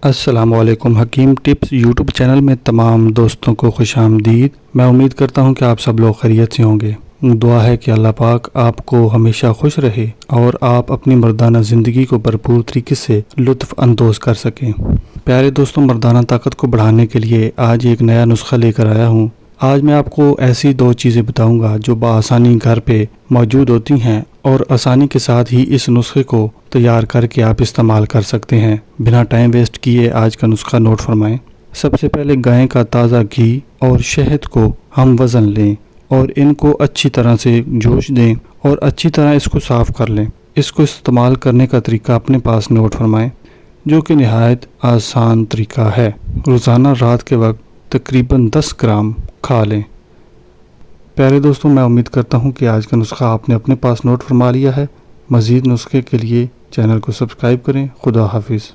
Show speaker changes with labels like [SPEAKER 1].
[SPEAKER 1] السلام علیکم۔ حکیم ٹپس یوٹیوب چینل میں تمام دوستوں کو خوش آمدید۔ میں امید کرتا ہوں کہ آپ سب لوگ خیریت سے ہوں گے۔ دعا ہے کہ اللہ پاک آپ کو ہمیشہ خوش رہے اور آپ اپنی مردانہ زندگی کو بھرپور طریقے سے لطف اندوز کر سکیں۔ پیارے دوستوں، مردانہ طاقت کو بڑھانے کے لیے آج ایک نیا نسخہ لے کر آیا ہوں۔ آج میں آپ کو ایسی 2 چیزیں بتاؤں گا جو بآسانی گھر پہ موجود ہوتی ہیں اور آسانی کے ساتھ ہی اس نسخے کو تیار کر کے آپ استعمال کر سکتے ہیں۔ بنا ٹائم ویسٹ کیے آج کا نسخہ نوٹ فرمائیں۔ سب سے پہلے گائے کا تازہ گھی اور شہد کو ہم وزن لیں اور ان کو اچھی طرح سے جوش دیں اور اچھی طرح اس کو صاف کر لیں۔ اس کو استعمال کرنے کا طریقہ اپنے پاس نوٹ فرمائیں، جو کہ نہایت آسان طریقہ ہے۔ روزانہ رات کے وقت تقریباً 10 گرام کھا لیں۔ پیارے دوستوں، میں امید کرتا ہوں کہ آج کا نسخہ آپ نے اپنے پاس نوٹ فرما لیا ہے۔ مزید نسخے کے لیے چینل کو سبسکرائب کریں۔ خدا حافظ۔